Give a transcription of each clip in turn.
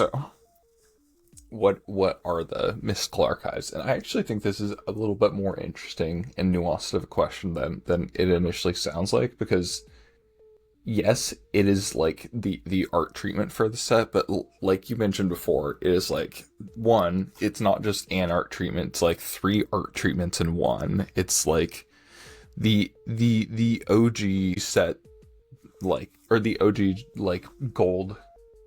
So, what are the mystical archives? And I actually think this is a little bit more interesting and nuanced of a question than it initially sounds like, because yes, it is like the art treatment for the set, but like you mentioned before, it is like one, it's not just an art treatment, it's like three art treatments in one. It's like the OG set, like, or the OG like gold,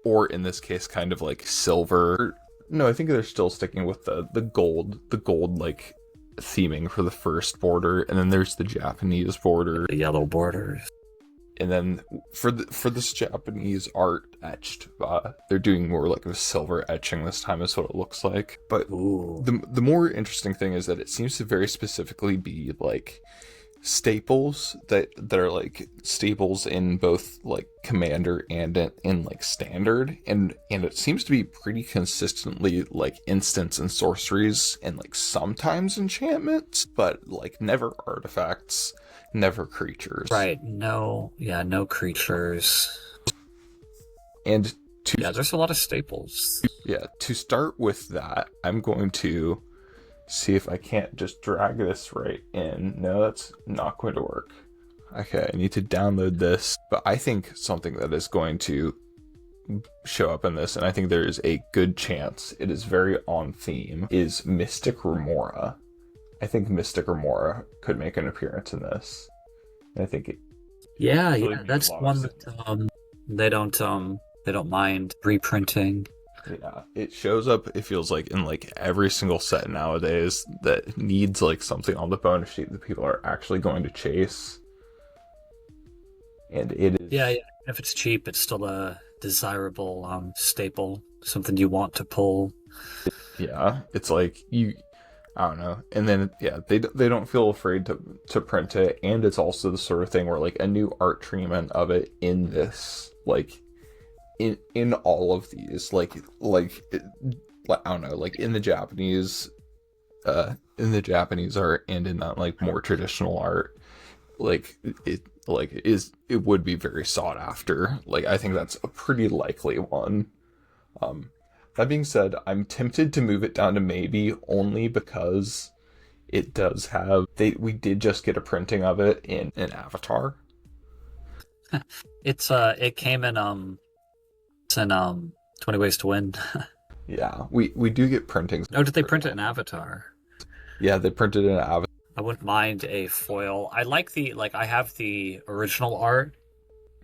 or in this case kind of like silver. No, I think they're still sticking with the gold like theming for the first border, and then there's the Japanese border, The yellow borders. and then for this Japanese art etched, they're doing more like a silver etching this time, is what it looks like. But Ooh. the more interesting thing is that it seems to very specifically be like staples that are like staples in both like commander and in like standard, and it seems to be pretty consistently like instants and sorceries, and like sometimes enchantments, but like never artifacts, never creatures. Right. No. Yeah. No creatures. And to Yeah. There's a lot of staples. to start with that, I'm going to see if I can't just drag this right in. No, that's not going to work. Okay, I need to download this. But I think something that is going to show up in this, and I think there is a good chance it is very on theme, is Mystic Remora. I think Mystic Remora could make an appearance in this. And I think it Yeah. really Yeah. makes That's a lot of one sense. that they don't mind reprinting. Yeah, it shows up, it feels like, in like every single set nowadays that needs like something on the bonus sheet that people are actually going to chase. And it is, Yeah. Yeah. If it's cheap, it's still a desirable staple. Something you want to pull. yeah, it's like I don't know. And then yeah, they don't feel afraid to print it, and it's also the sort of thing where like a new art treatment of it in this, like in all of these, like I don't know, like in the Japanese art, and in that like more traditional art, like it would be very sought after. Like I think that's a pretty likely one. That being said, I'm tempted to move it down to maybe, only because it does have, we did just get a printing of it in an Avatar. It came in 20 Ways to Win. Yeah, we do get printings. Oh, did they print it in Avatar? Yeah, they printed an Avatar. I wouldn't mind a foil. I I have the original art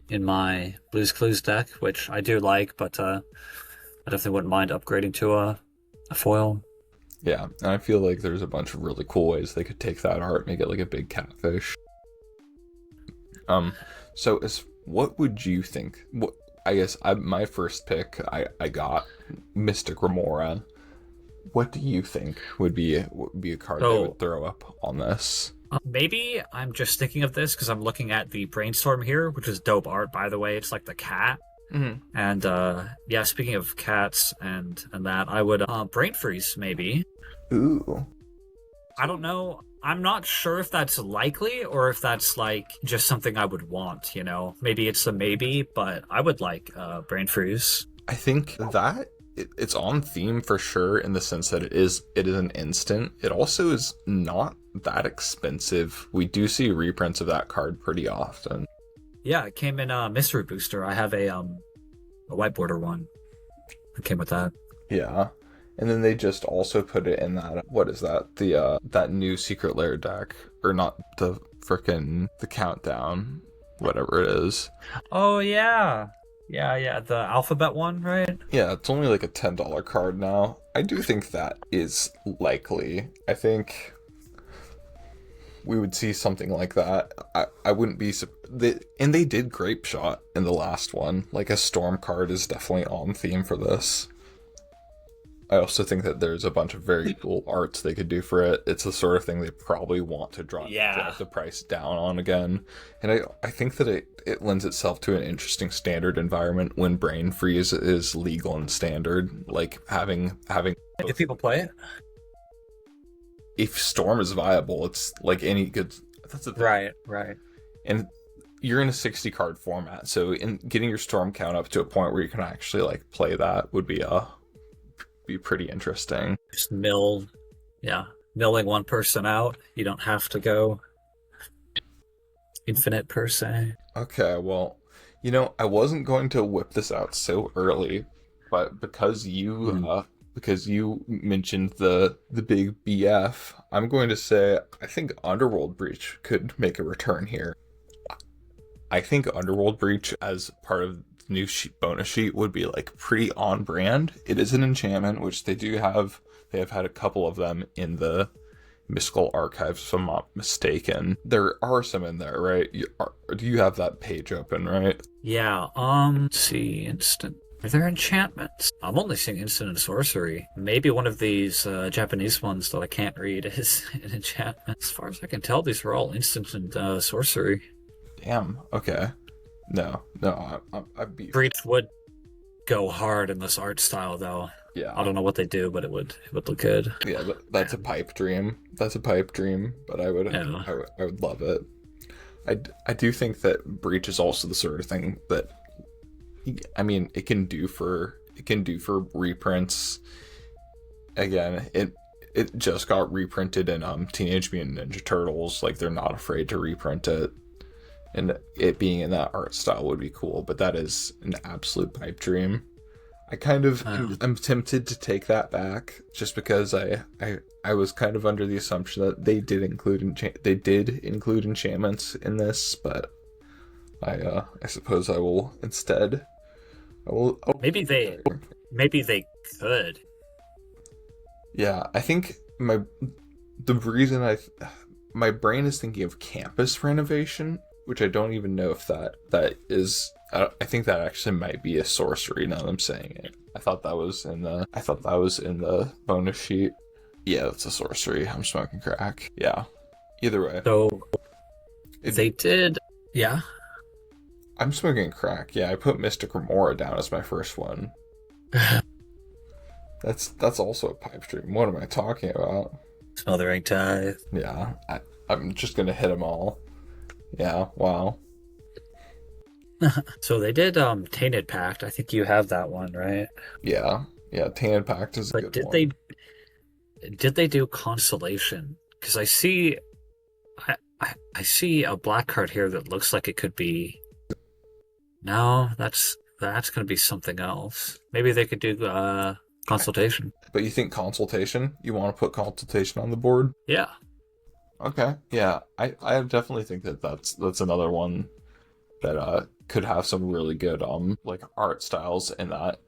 in my Blue's Clues deck, which I do like, but I definitely wouldn't mind upgrading to a foil. Yeah, and I feel like there's a bunch of really cool ways they could take that art, make it like a big catfish. So what would you think? What, I guess my first pick, I got Mystic Remora. What do you think would be a card they would throw up on this? Maybe I'm just thinking of this because I'm looking at the Brainstorm here, which is dope art, by the way. It's like the cat. Mm-hmm. And yeah, speaking of cats and that, I would Brain Freeze maybe. Ooh. I don't know. I'm not sure if that's likely or if that's like just something I would want, you know. Maybe it's a maybe, but I would like Brain Freeze. I think that it's on theme for sure, in the sense that it is an instant. It also is not that expensive. We do see reprints of that card pretty often. Yeah, it came in Mystery Booster. I have a white border one. It came with that. Yeah. And then they just also put it in that, what is that? The that new Secret Lair deck, or not the Countdown, whatever it is. Oh yeah. Yeah, the alphabet one, right? Yeah, it's only like a $10 card now. I do think that is likely. I think we would see something like that. I wouldn't be... And they did Grape Shot in the last one. Like, a Storm card is definitely on theme for this. I also think that there's a bunch of very cool arts they could do for it. It's the sort of thing they probably want to drive the price down on again. And I think that it lends itself to an interesting standard environment when Brain Freeze is legal and standard. Like, having If people play it? If Storm is viable, it's like any good... That's the thing. Right. And you're in a 60 card format, so in getting your storm count up to a point where you can actually like play that would be pretty interesting. Just mill, yeah, milling one person out. You don't have to go infinite per se. Okay, well, I wasn't going to whip this out so early, but because you mentioned the big BF, I'm going to say I think Underworld Breach could make a return here. I think Underworld Breach as part of the new bonus sheet would be like pretty on brand. It is an enchantment, which they do have. They have had a couple of them in the Mystical Archives, if I'm not mistaken. There are some in there, right? Do you have that page open, right? Yeah, let's see, instant. Are there enchantments? I'm only seeing instant and sorcery. Maybe one of these Japanese ones that I can't read is an enchantment. As far as I can tell, these are all instant and sorcery. Damn. Okay. No. I'd be. Breach would go hard in this art style, though. Yeah. I don't know what they do, but it would look good. Yeah, that's a pipe dream. That's a pipe dream, but I would Yeah. I would love it. I do think that Breach is also the sort of thing that, I mean, it can do for reprints. Again, it just got reprinted in Teenage Mutant Ninja Turtles. Like, they're not afraid to reprint it, and it being in that art style would be cool. But that is an absolute pipe dream. I kind of I'm tempted to take that back, just because I was kind of under the assumption that they did include enchantments in this, but I suppose I will instead. Maybe they could. Yeah, I think the reason my brain is thinking of campus renovation, which I don't even know if that is. I think that actually might be a sorcery now that I'm saying it. I thought that was in the bonus sheet. Yeah, that's a sorcery. I'm smoking crack. Yeah. Either way. So they did. Yeah. I'm smoking crack. Yeah, I put Mystic Remora down as my first one. That's also a pipe dream. What am I talking about? Smothering Tithe. Yeah, I'm just gonna hit them all. Yeah. Wow. So they did Tainted Pact. I think you have that one, right? Yeah. Tainted Pact is a good one. Did they do Consolation? Because I see a black card here that looks like it could be. No, that's gonna be something else. Maybe they could do Consultation. But you think Consultation? You want to put Consultation on the board? Yeah. Okay. Yeah, I definitely think that's another one that could have some really good like art styles in that,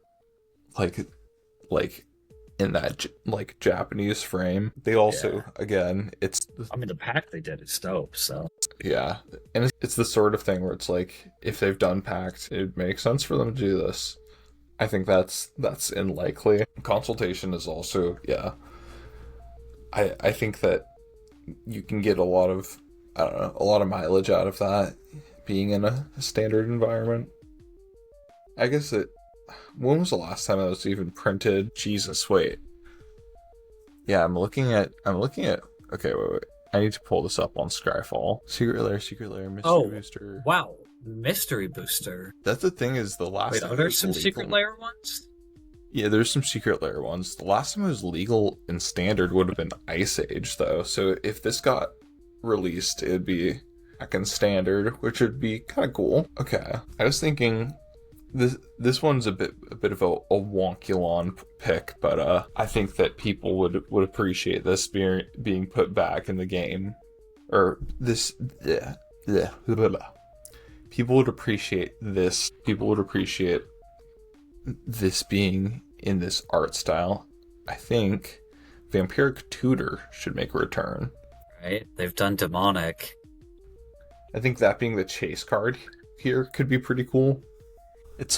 like in that like Japanese frame. They also again, I mean, the pack they did is dope. So yeah, and it's the sort of thing where it's like, if they've done Pact, it makes sense for them to do this. I think that's unlikely. Consultation is also, yeah. I think that you can get a lot of mileage out of that being in a standard environment. I guess when was the last time that was even printed? Jesus, wait. Yeah, I'm looking at okay, wait. I need to pull this up on Scryfall. Secret Lair, Mystery Booster. Wow. Mystery Booster. That's the thing, is the last Wait, time are there it was some legal. Secret Lair ones? Yeah, there's some Secret Lair ones. The last time it was legal in standard would have been Ice Age, though. So if this got released, it'd be back in standard, which would be kind of cool. Okay, I was thinking this one's a bit of a wonkulon pick, but I think that people would appreciate this being put back in the game, or this. Blah, blah, blah. People would appreciate this. People would appreciate this being in this art style. I think Vampiric Tutor should make a return. Right? They've done Demonic. I think that being the chase card here could be pretty cool. It's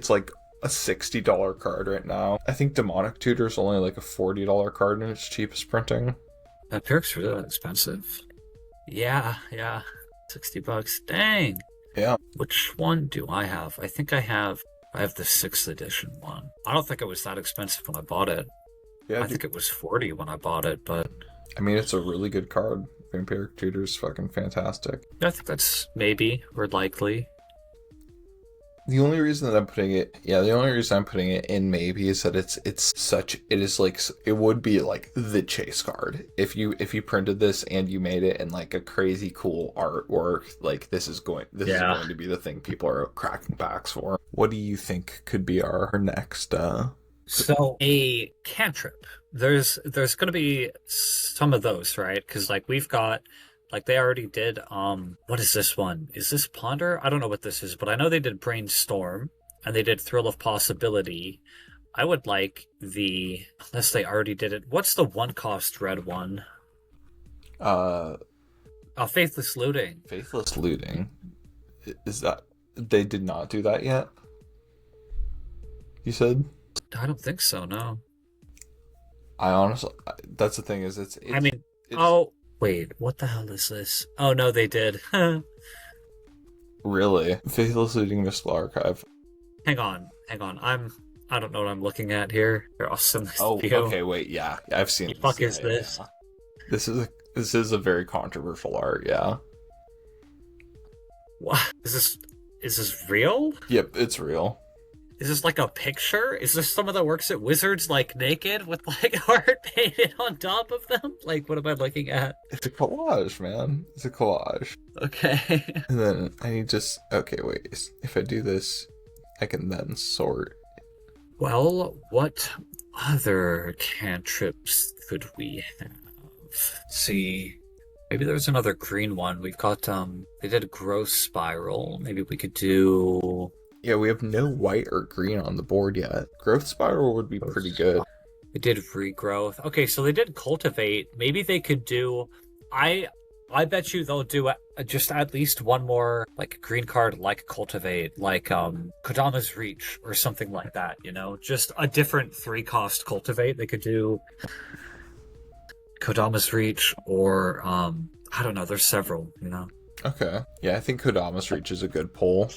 like a $60 card right now. I think Demonic Tutor is only like a $40 card in its cheapest printing. Vampiric's really expensive. Yeah. $60. Dang. Yeah. Which one do I have? I think I have the 6th edition one. I don't think it was that expensive when I bought it. Yeah, I think it was $40 when I bought it, but I mean, it's a really good card. Vampiric Tutor's fucking fantastic. I think that's maybe or likely. The only reason that I'm putting it, yeah, the only reason I'm putting it in maybe is that it is like, it would be like the chase card. If you printed this and you made it in like a crazy cool artwork, like this is going to be the thing people are cracking backs for. What do you think could be our next, So a cantrip. There's going to be some of those, right? Because like we've got, like they already did. What is this one? Is this Ponder? I don't know what this is, but I know they did Brainstorm and they did Thrill of Possibility. I would like unless they already did it. What's the one cost red one? Faithless Looting. Faithless Looting? Is that, they did not do that yet? You said? I don't think so, no. I honestly, that's the thing is I mean, oh, wait, what the hell is this? Oh, no, they did. Really? Faithless Looting Mystical Archive. Hang on. I don't know what I'm looking at here. Here, I'll send this to you. Okay, wait, yeah. I've seen The this. fuck is this? Yeah. This is a very controversial art, yeah. What? Is this real? Yep, it's real. Is this like a picture? Is this someone that works at Wizards like naked with like art painted on top of them? Like, what am I looking at? It's a collage, man. It's a collage. Okay. And then I need just... Okay, wait. If I do this, I can then sort. Well, what other cantrips could we have? Let's see. Maybe there's another green one. We've got, they did a growth spiral. Maybe we could do... Yeah, we have no white or green on the board yet. Growth spiral would be pretty good. They did regrowth. Okay, so they did cultivate. Maybe they could do... I bet you they'll do just at least one more like green card like cultivate, like Kodama's Reach or something like that, you know? Just a different 3-cost cultivate. They could do Kodama's Reach or I don't know, there's several, you know. Okay. Yeah, I think Kodama's Reach is a good pull.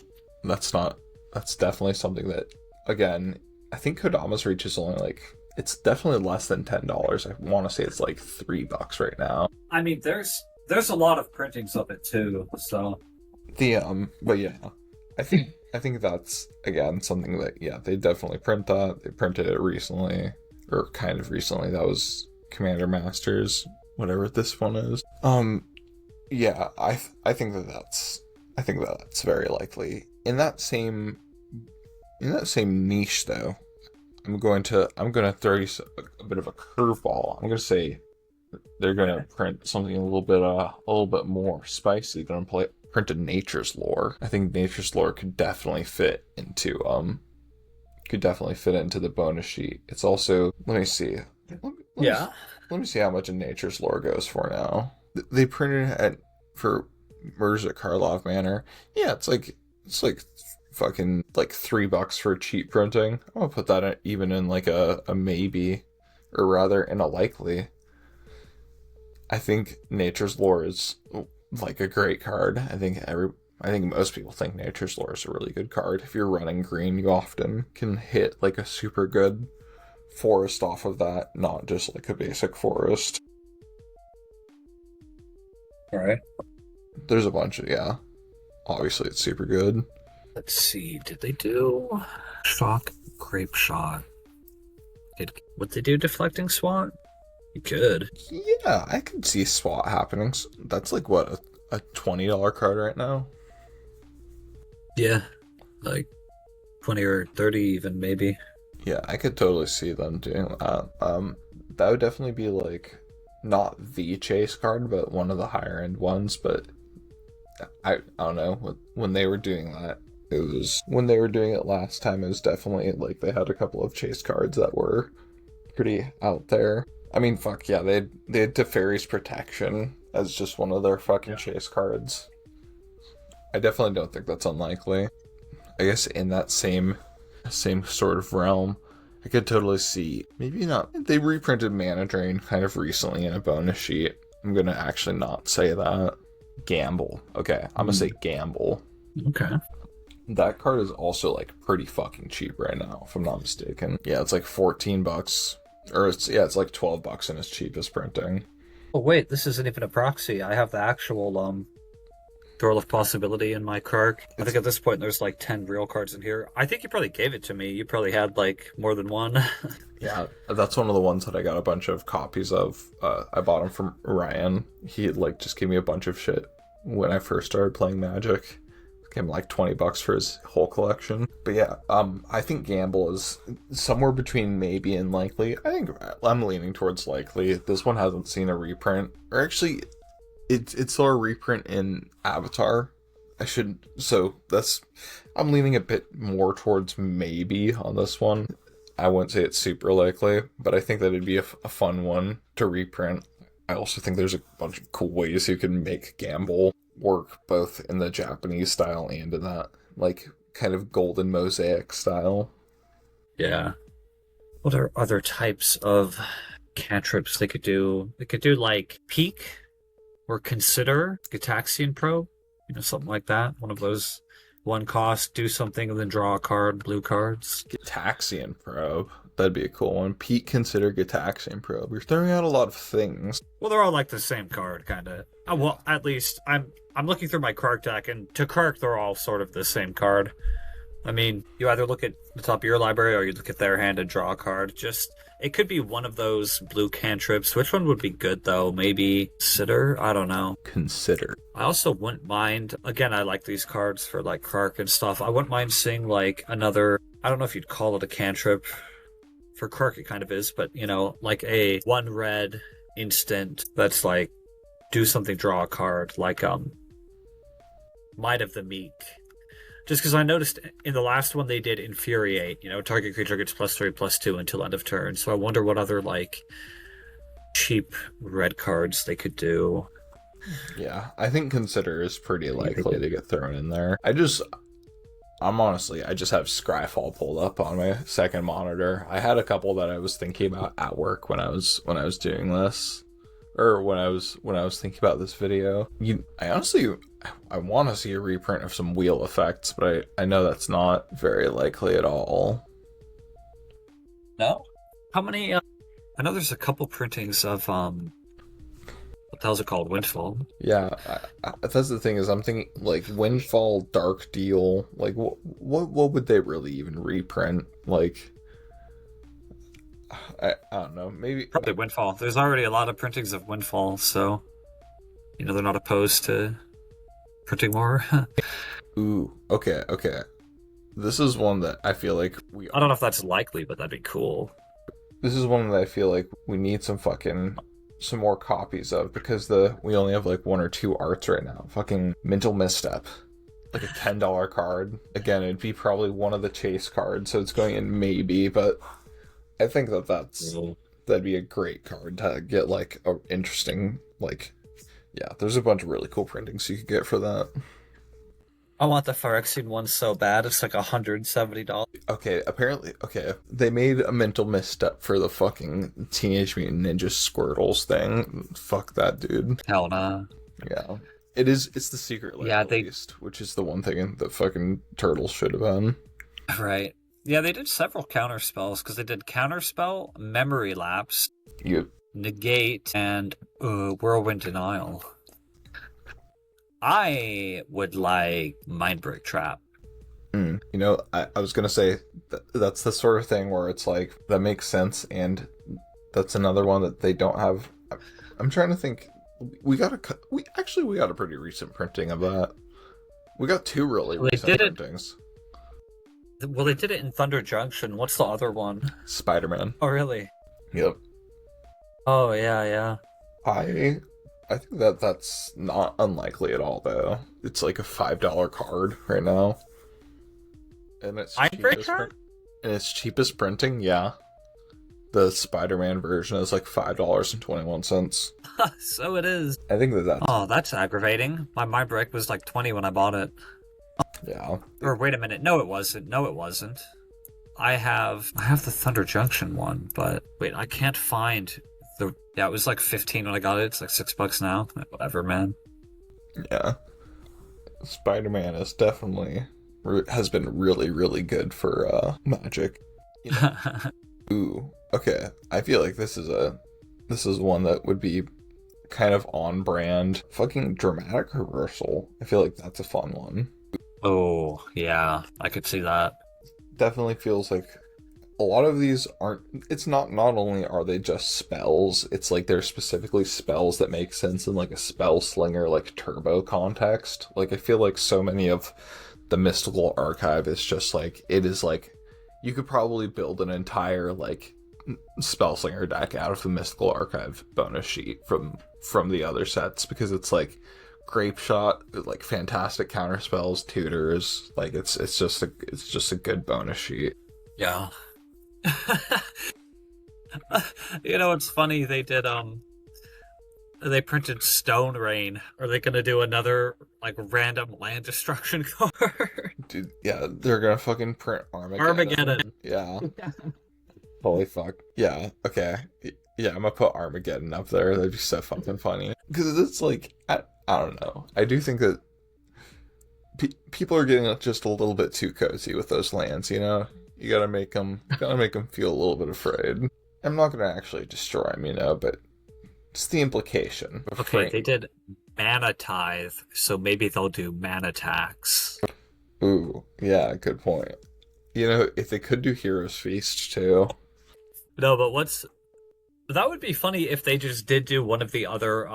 That's definitely something that, again, I think Kodama's Reach is only like, it's definitely less than $10. I want to say it's like $3 right now. I mean, there's a lot of printings of it too, so. But yeah, I think that's, again, something that, yeah, they definitely print that. They printed it recently, or kind of recently. That was Commander Masters, whatever this one is. Yeah, I think that's very likely. In that same niche, though, I'm going to throw you a bit of a curveball. I'm going to say they're going to print something a little bit more spicy. They're going to print a Nature's Lore. I think Nature's Lore could definitely fit into the bonus sheet. It's also, let me see. Let me see how much a Nature's Lore goes for now. They printed it for Murders at Karlov Manor. Yeah, it's like fucking like $3 for cheap printing. I'm gonna put that even in like a maybe, or rather in a likely. I think Nature's Lore is like a great card. I think most people think Nature's Lore is a really good card. If you're running green, you often can hit like a super good forest off of that, not just like a basic forest. All right. There's a bunch of, yeah. Obviously, it's super good. Let's see. Did they do shock grape shot? Would they do deflecting swat? You could. Yeah, I could see swat happening. That's like what, a $20 card right now? Yeah, like 20 or 30 even maybe. Yeah, I could totally see them doing that. That would definitely be like not the chase card, but one of the higher end ones. But I don't know, when they were doing that, when they were doing it last time, it was definitely like they had a couple of chase cards that were pretty out there. I mean, fuck yeah, they had Teferi's Protection as just one of their fucking chase cards. I definitely don't think that's unlikely. I guess in that same sort of realm, I could totally see, maybe not, they reprinted Mana Drain kind of recently in a bonus sheet. I'm gonna actually not say that. Gamble. Okay, I'm gonna say Gamble. Okay. That card is also like pretty fucking cheap right now, if I'm not mistaken. Yeah, it's like $14, or it's like $12 in its cheapest printing. Oh wait, this isn't even a proxy. I have the actual Door of Possibility in my card. I It's think at this point there's like 10 real cards in here. I think you probably gave it to me. You probably had like more than one. Yeah, that's one of the ones that I got a bunch of copies of. I bought them from Ryan. He like just gave me a bunch of shit when I first started playing Magic. Gave him like $20 for his whole collection. But yeah, I think Gamble is somewhere between maybe and likely. I think I'm leaning towards likely. This one hasn't seen a reprint, or actually, it saw a reprint in Avatar. I should so that's I'm leaning a bit more towards maybe on this one. I wouldn't say it's super likely, but I think that it'd be a fun one to reprint. I also think there's a bunch of cool ways you can make Gamble work both in the Japanese style and in that like kind of golden mosaic style. Yeah. What are other types of cantrips they could do? They could do like Peek or Consider, Gitaxian Probe, something like that. One of those one cost, do something and then draw a card, blue cards. Gitaxian Probe. That'd be a cool one. Pete, consider Gitaxian Probe. You're throwing out a lot of things. Well, they're all like the same card, kind of. Well, at least I'm looking through my card deck, and to Kark, they're all sort of the same card. I mean, you either look at the top of your library or you look at their hand and draw a card. It could be one of those blue cantrips. Which one would be good, though? Maybe Consider? I don't know. Consider. I also wouldn't mind, again, I like these cards for like Kark and stuff. I wouldn't mind seeing like another, I don't know if you'd call it a cantrip. For Kark, it kind of is, but like a one red instant that's like do something, draw a card, like Might of the Meek. Just because I noticed in the last one they did Infuriate, target creature gets +3/+2 until end of turn. So I wonder what other like cheap red cards they could do. Yeah, I think Consider is pretty likely to get thrown in there. I just have Scryfall pulled up on my second monitor. I had a couple that I was thinking about at work when I was doing this, or when I was thinking about this video. I want to see a reprint of some wheel effects, but I know that's not very likely at all. No? How many? I know there's a couple printings of what the hell's it called? Windfall. Yeah, that's the thing is I'm thinking like Windfall, Dark Deal. Like what would they really even reprint? Like I don't know. Maybe Probably Windfall. There's already a lot of printings of Windfall, so they're not opposed to printing more. Ooh, okay. This is one that I feel like I don't know if that's likely, but that'd be cool. This is one that I feel like we need some more copies of, because we only have like one or two arts right now. Fucking Mental Misstep. Like a $10 card. Again, it'd be probably one of the chase cards, so it's going in maybe, but I think that'd be a great card to get like a interesting yeah, there's a bunch of really cool printings you could get for that. I want the Phyrexian one so bad. It's like $170. Okay, they made a Mental Misstep for the fucking Teenage Mutant Ninja Squirtles thing. Fuck that, dude. Hell nah. Yeah. It's the secret life, at least, which is the one thing that fucking Turtles should have been. Right. Yeah, they did several counter spells, because they did Counterspell, Memory Lapse, Yep. Negate, and Whirlwind Denial. I would like Mindbreak Trap. I was gonna say that's the sort of thing where it's like that makes sense, and that's another one that they don't have. I'm trying to think. We got a pretty recent printing of that. We got two really recent printings. Well, they did it in Thunder Junction. What's the other one? Spider-Man. Oh, really? Yep. Oh, yeah. I think that's not unlikely at all, though. It's like a $5 card right now. And it's cheapest printing, yeah. The Spider-Man version is like $5.21. So it is. I think that's... Oh, that's aggravating. My Mindbreak was like 20 when I bought it. Yeah. Or wait a minute. No, it wasn't. I have the Thunder Junction one, but wait, I can't find the... Yeah, it was like 15 when I got it. It's like $6 now. Whatever, man. Yeah. Spider-Man is definitely... has been really, really good for Magic. Ooh, okay. I feel like this is one that would be kind of on brand. Fucking dramatic reversal. I feel like that's a fun one. Oh, yeah, I could see that. Definitely feels like a lot of these aren't, it's not only are they just spells, it's like they're specifically spells that make sense in like a spell slinger like turbo context. Like I feel like so many of the mystical archive is just like, it is like you could probably build an entire like spell slinger deck out of the mystical archive bonus sheet from the other sets, because it's like grape shot, like fantastic counter spells, tutors, like it's just a good bonus sheet. Yeah. You know, it's funny they printed Stone Rain. Are they gonna do another like random land destruction card? Dude, yeah, they're gonna fucking print Armageddon. Armageddon. Yeah. Holy fuck. Yeah, okay. Yeah, I'm gonna put Armageddon up there. That'd be so fucking funny. Because it's like, I don't know. I do think that people are getting just a little bit too cozy with those lands, you know? You gotta make them feel a little bit afraid. I'm not gonna actually destroy them, you know, but it's the implication. Okay, they did Mana Tithe, so maybe they'll do Mana Tax. Ooh, yeah, good point. You know, if they could do Hero's Feast too. No, but that would be funny if they just did do one of the other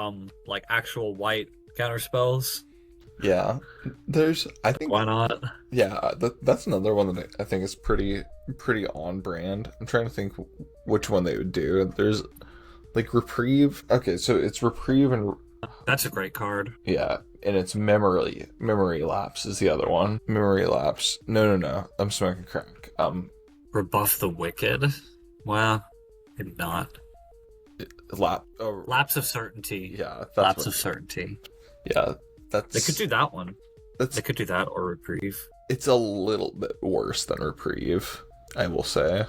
like actual white counter spells. Yeah, I think, why not? Yeah, that's another one that I think is pretty on brand. I'm trying to think which one they would do. There's like Reprieve. Okay, so it's Reprieve and that's a great card. Yeah, and it's Memory Lapse is the other one. Memory Lapse. No. I'm smoking crack. Rebuff the Wicked. Well, maybe not. Lapse of Certainty. Yeah, Lapse of Certainty. Yeah, they could do that one. They could do that or Reprieve. It's a little bit worse than Reprieve, I will say.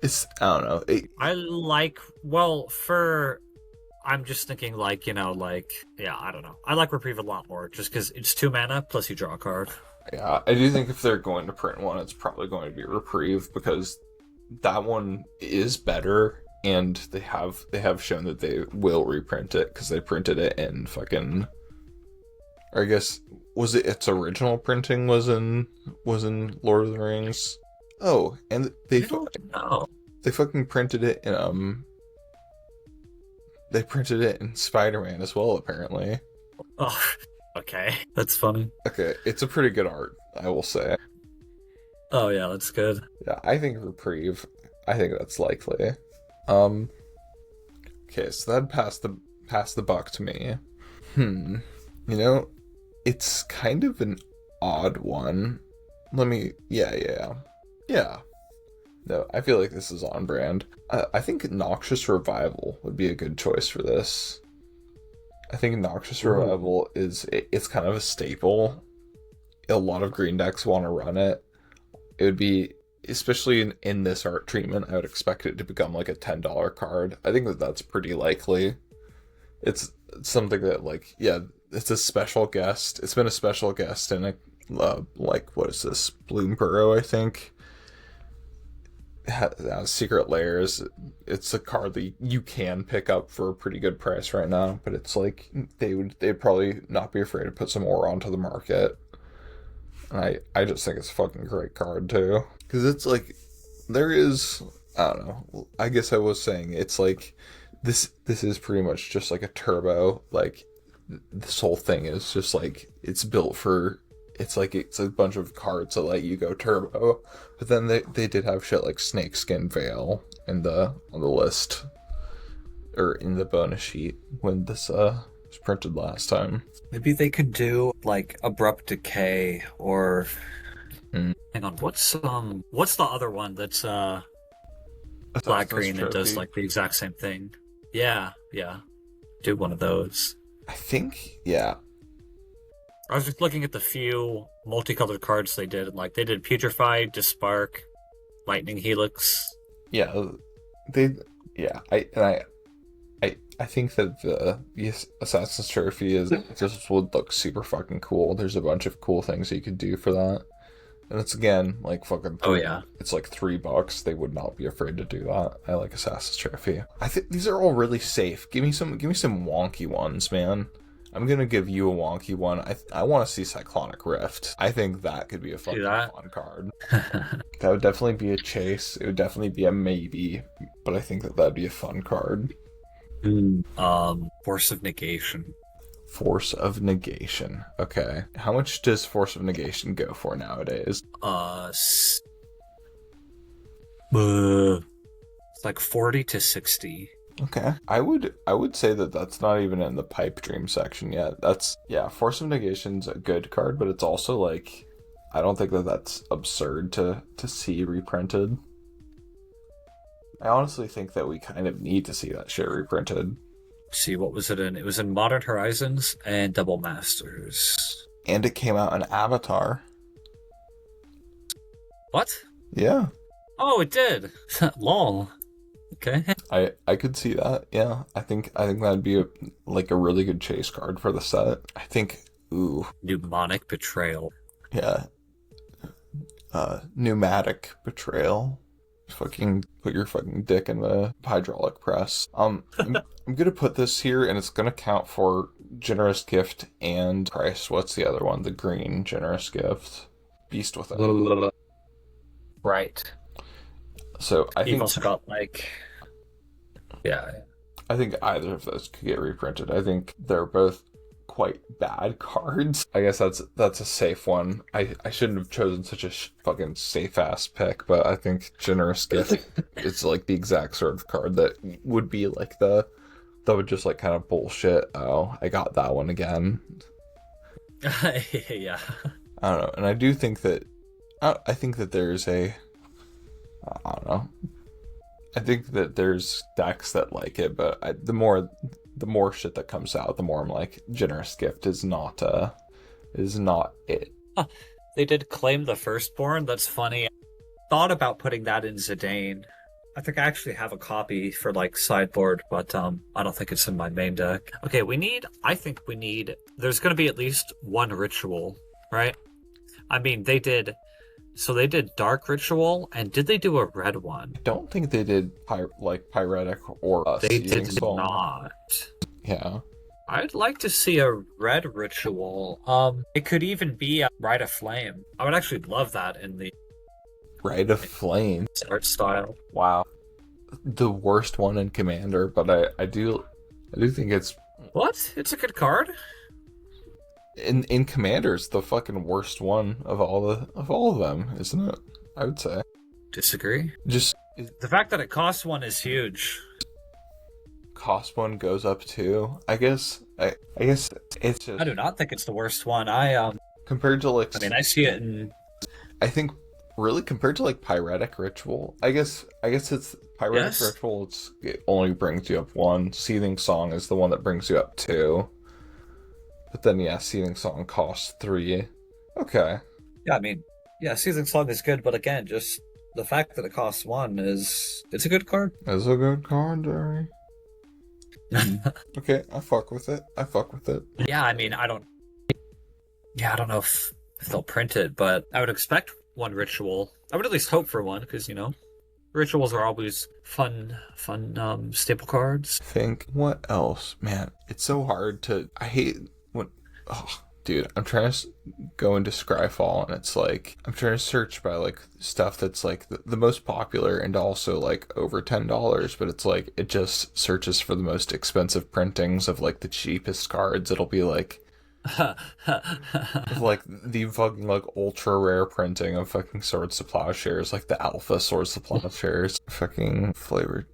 It's, I don't know. I'm just thinking like, you know, like, yeah, I don't know. I like Reprieve a lot more just because it's 2 mana plus you draw a card. Yeah, I do think if they're going to print one, it's probably going to be Reprieve, because that one is better, and they have shown that they will reprint it, because they printed it in fucking, or I guess was it its original printing was in Lord of the Rings. Oh, and they fucking printed it in they printed it in Spider-Man as well, apparently. Oh, okay, that's funny. Okay, it's a pretty good art, I will say. Oh yeah, that's good. Yeah, I think Reprieve. I think that's likely. Okay, so that passed the buck to me. You know, it's kind of an odd one. Yeah. No, I feel like this is on brand. I think Noxious Revival would be a good choice for this. I think Noxious Revival it's kind of a staple. A lot of green decks want to run it. It would be, especially in this art treatment, I would expect it to become like a $10 card. I think that's pretty likely. It's something that, like, yeah, it's a special guest. It's been a special guest in a, like, what is this? Bloomborough, I think. Secret Lairs. It's a card that you can pick up for a pretty good price right now, but it's like they'd probably not be afraid to put some more onto the market. And I just think it's a fucking great card too, because it's like there is, I don't know, I guess I was saying it's like this is pretty much just like a turbo, like this whole thing is just like it's built for, it's a bunch of cards that let you go turbo. But then they did have shit like Snakeskin Veil on the list, or in the bonus sheet when this was printed last time. Maybe they could do like Abrupt Decay or hang on, what's the other one that's black green that does like the exact same thing? Yeah. Do one of those. I think, yeah. I was just looking at the few multicolored cards they did, and like they did Putrefy, Dispark, Lightning Helix. Yeah, I think that the Assassin's Trophy just would look super fucking cool. There's a bunch of cool things you could do for that. And it's again like fucking Oh three. yeah. It's like $3. They would not be afraid to do that. I like Assassin's Trophy. I think these are all really safe. Give me some wonky ones, man. I'm gonna give you a wonky one. I want to see Cyclonic Rift. I think that could be a fucking fun card. That would definitely be a chase. It would definitely be a maybe, but I think that that'd be a fun card. Force of Negation. Force of Negation. Okay. How much does Force of Negation go for nowadays? It's like 40 to 60. Okay. I would say that that's not even in the pipe dream section yet. That's, yeah, Force of Negation's a good card, but it's also like, I don't think that that's absurd to see reprinted. I honestly think that we kind of need to see that shit reprinted. See, what was it in? It was in Modern Horizons and Double Masters. And it came out in Avatar. What? Yeah. Oh, it did. Lol. Okay. I could see that. Yeah. I think that'd be a really good chase card for the set. I think Pneumonic Betrayal. Yeah. Pneumatic Betrayal. Fucking put your fucking dick in the hydraulic press. I'm gonna put this here, and it's gonna count for Generous Gift and price. What's the other one? The green Generous Gift. Beast with it. Right. So I think you've also got yeah. I think either of those could get reprinted. I think they're both quite bad cards. I guess that's a safe one. I shouldn't have chosen such a fucking safe ass pick, but I think Generous Gift is like the exact sort of card that would be like that would just like kind of bullshit. Oh, I got that one again. Yeah. I don't know, and I do think that I think that there's I don't know. I think that there's decks that like it, but the more shit that comes out, the more I'm like, Generous Gift is not it. Huh. They did claim the Firstborn. That's funny. Thought about putting that in Zidane. I think I actually have a copy for sideboard, but I don't think it's in my main deck. Okay, I think we need. There's going to be at least one ritual, right? I mean, they did Dark Ritual, and did they do a red one? I don't think they did Pyretic or they did Song. not. Yeah. I'd like to see a red ritual. It could even be a Rite of Flame. I would actually love that in the Rite of Flame art style. Wow. The worst one in Commander, but I do think it's what? It's a good card. In Commander's the fucking worst one of all of them, isn't it? I would say. Disagree. Just the fact that it costs one is huge. Cost one goes up too. I guess it's just. I do not think it's the worst one. Compared to I mean, I see it in. I think really compared to Pyretic Ritual. I guess it's Pyretic Ritual. It only brings you up one. Seething Song is the one that brings you up two. But then, yeah, Seething Song costs 3. Okay. Yeah, I mean, yeah, Seething Song is good, but again, just the fact that it costs 1 it's a good card. It's a good card, Jerry. Okay, I fuck with it. Yeah, I mean, I don't know if they'll print it, but I would expect one ritual. I would at least hope for one, because, rituals are always fun staple cards. Think, what else? Man, it's so hard to... I hate when... Oh, dude, I'm trying to go into Scryfall, and it's I'm trying to search by stuff that's the most popular and also over $10, but it's it just searches for the most expensive printings of the cheapest cards. It'll be the fucking ultra rare printing of fucking Swords to Plowshares, the alpha Swords to Plowshares, fucking flavored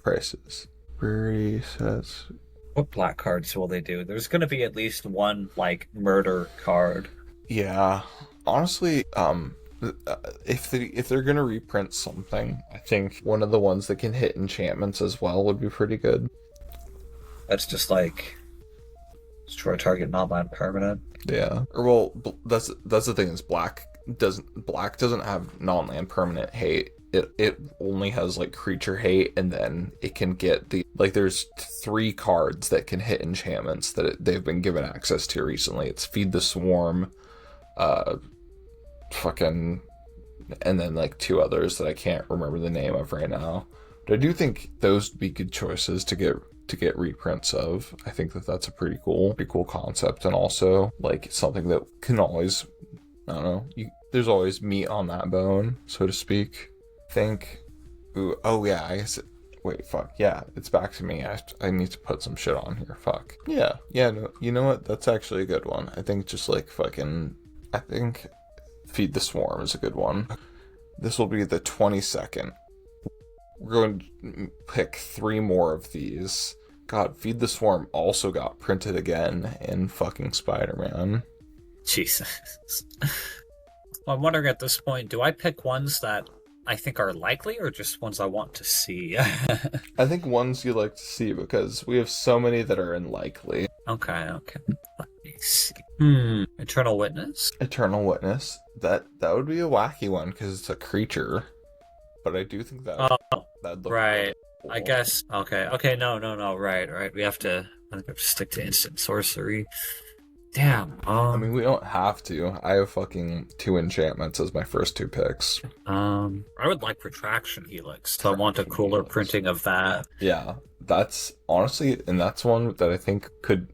prices. Brewery says. What black cards will they do? There's going to be at least one, murder card. Yeah. Honestly, if they're going to reprint something, I think one of the ones that can hit enchantments as well would be pretty good. That's just destroy target non-land permanent. Yeah. Or, well, that's the thing is black doesn't have non-land permanent hate. It only has creature hate, and then it can get there's 3 cards that can hit enchantments that they've been given access to recently. It's Feed the Swarm, fucking, and then like two others that I can't remember the name of right now. But I do think those would be good choices to get reprints of. I think that that's a pretty cool concept, and also like something that can always, I don't know, there's always meat on that bone, so to speak. Think, ooh, oh yeah, I guess. Wait, fuck, yeah, it's back to me. I need to put some shit on here. Fuck. Yeah, no, you know what? That's actually a good one. I think just like fucking, I think Feed the Swarm is a good one. This will be the 22nd. We're going to pick 3 more of these. God, Feed the Swarm also got printed again in fucking Spider-Man. Jesus. Well, I'm wondering at this point, do I pick ones that I think are likely or just ones I want to see? I think ones you like to see because we have so many that are unlikely. Okay. Let me see. Eternal Witness? Eternal Witness. That would be a wacky one because it's a creature. But I do think that'd look right. really cool. I guess. Okay. No. Right. We have to. I think we have to stick to instant sorcery. Damn. I mean, we don't have to. I have fucking 2 enchantments as my first 2 picks. I would like Retraction Helix. So I want a cooler printing of that. Yeah, that's honestly, and that's one that I think could.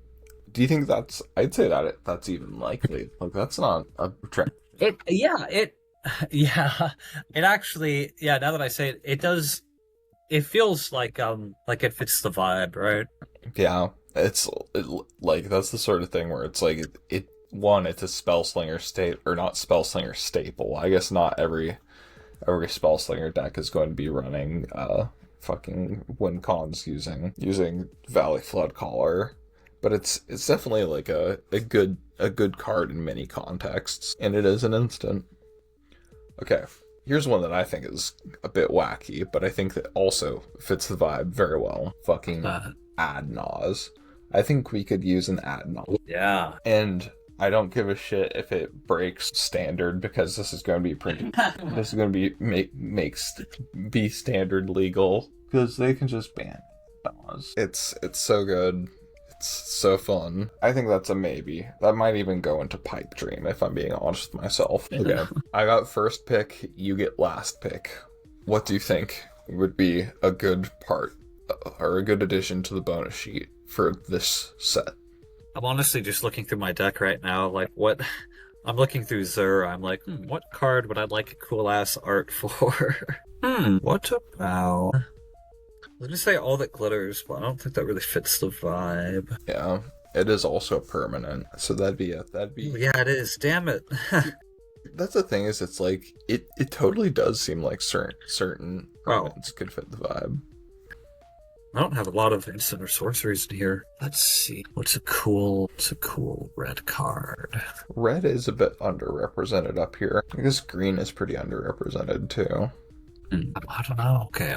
Do you think that's? I'd say that that's even likely. Like that's not a trend. Yeah. It actually. Yeah. Now that I say it, it does. It feels like it fits the vibe, right? Yeah, like that's the sort of thing where it's like it's a spellslinger state or not spellslinger staple. I guess not every spellslinger deck is going to be running fucking WinCons using Valley Flood Caller, but it's definitely like a good card in many contexts, and it is an instant. Okay, here's one that I think is a bit wacky, but I think that also fits the vibe very well. Fucking Ad Nause. I think we could use an Ad Nause. Yeah. And I don't give a shit if it breaks standard because this is going to be printed. This is going to be standard legal because they can just ban Nause. It's so good. It's so fun. I think that's a maybe. That might even go into Pipe Dream if I'm being honest with myself. Okay. I got first pick, you get last pick. What do you think would be a good part or a good addition to the bonus sheet for this set? I'm honestly just looking through my deck right now, like what I'm looking through Zur, I'm like, what card would I like a cool ass art for? What about let me say All That Glitters, but I don't think that really fits the vibe. Yeah, it is also permanent, so that'd be Yeah, it is. Damn it. That's the thing, is it's like it totally does seem like certain permanents could fit the vibe. I don't have a lot of instant or sorceries in here. Let's see. What's a cool red card? Red is a bit underrepresented up here. I guess green is pretty underrepresented too. I don't know. Okay.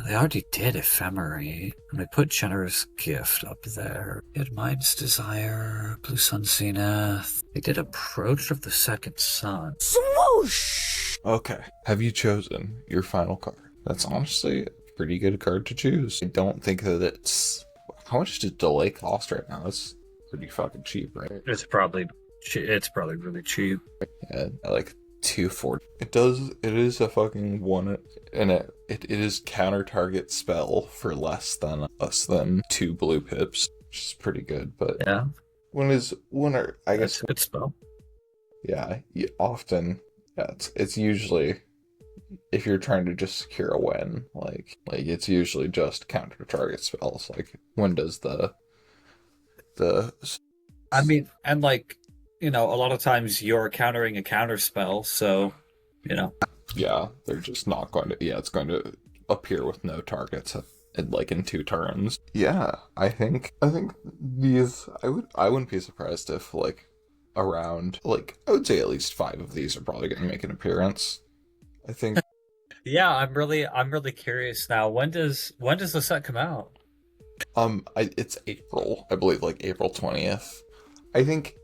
They already did Ephemery, and they put Generous Gift up there. They did Mind's Desire, Blue Sun Zenith. They did Approach of the Second Sun. Swoosh! Okay. Have you chosen your final card? That's honestly a pretty good card to choose. I don't think that it's... How much does Delay cost right now? It's pretty fucking cheap, right? It's probably really cheap. Yeah, like 240. It is a fucking one, and it is counter target spell for less than 2 blue pips, which is pretty good. But yeah, I guess it's a good spell. Yeah, often. Yeah, it's usually if you're trying to just secure a win, like it's usually just counter target spells. Like when does the I mean, and like, a lot of times you're countering a counter spell, so, Yeah, they're just not going to... Yeah, it's going to appear with no targets in 2 turns. Yeah, I think these... I wouldn't be surprised if, like, around... Like, I would say at least 5 of these are probably going to make an appearance. I think... Yeah, I'm really curious now. When does the set come out? It's April, I believe, like April 20th. I think...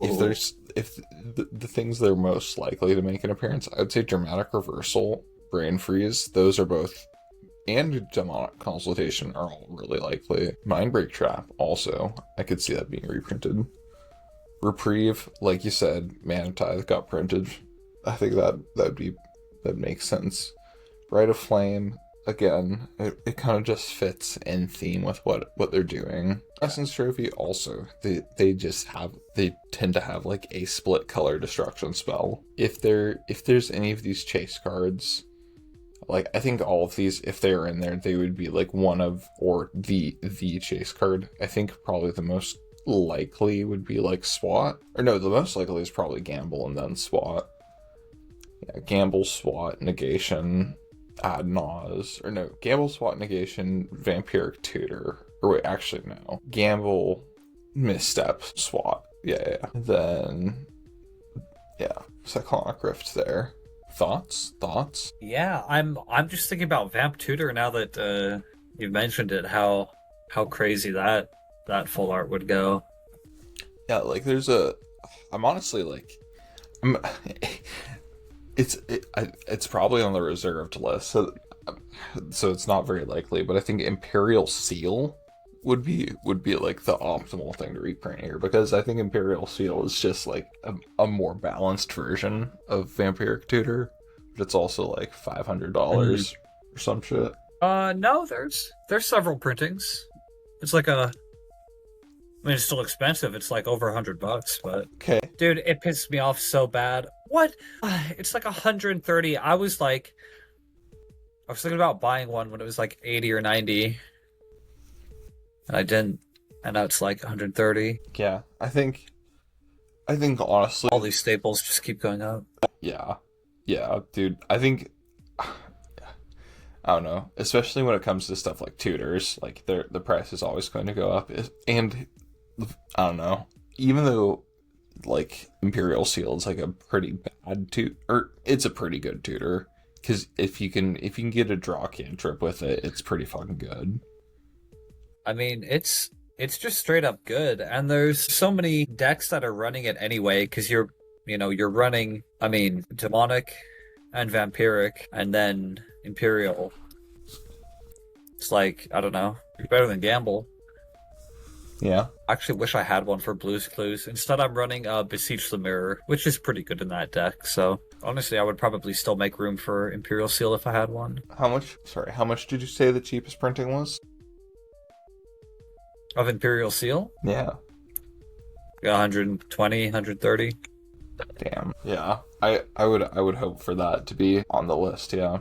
If the things that are most likely to make an appearance, I would say Dramatic Reversal, Brain Freeze, those are both, and Demonic Consultation are all really likely. Mindbreak Trap also, I could see that being reprinted. Reprieve, like you said, Mana Tithe got printed. I think that makes sense. Rite of Flame, again, it kind of just fits in theme with what they're doing. Essence Trophy also, they tend to have like a split color destruction spell. If there's any of these chase cards, like I think all of these, if they were in there, they would be like one of or the chase card. I think probably the most likely would be like SWAT. Or no, the most likely is probably Gamble and then SWAT. Yeah, Gamble, SWAT, Negation, Ad Nause. Or no, Gamble, SWAT, Negation, Vampiric Tutor. Or wait, actually no. Gamble, Misstep, SWAT. Yeah. Then yeah, Cyclonic Rift there. Thoughts? Yeah, I'm just thinking about Vamp Tutor now that you mentioned it, how crazy that full art would go. Yeah, like I'm honestly like I'm it's probably on the reserved list, so it's not very likely, but I think Imperial Seal would be like the optimal thing to reprint here, because I think Imperial Seal is just like a more balanced version of Vampiric Tutor, but it's also like $500 or some shit. No, there's several printings. It's like I mean, it's still expensive. It's like over $100, but Okay. dude, it pissed me off so bad. What? It's like 130. I was thinking about buying one when it was like 80 or 90, and I didn't. And now it's like 130. Yeah, I think honestly, All these staples just keep going up. yeah, yeah, dude. I think I don't know, especially when it comes to stuff like tutors, like the price is always going to go up. And I don't know, even though like Imperial Seal is like a pretty bad tutor, or it's a pretty good tutor, because if you can get a draw cantrip with it, it's pretty fucking good. I mean, it's just straight up good, and there's so many decks that are running it anyway because you're running. I mean, demonic and vampiric, and then imperial. It's like, I don't know, you're better than gamble. Yeah, I actually wish I had one for Blue's Clues. Instead, I'm running Beseech the Mirror, which is pretty good in that deck. So honestly, I would probably still make room for Imperial Seal if I had one. how much? Sorry, how much did you say the cheapest printing was? Of Imperial Seal, Yeah, 120, 130. damn. Yeah, I would hope for that to be on the list. Yeah.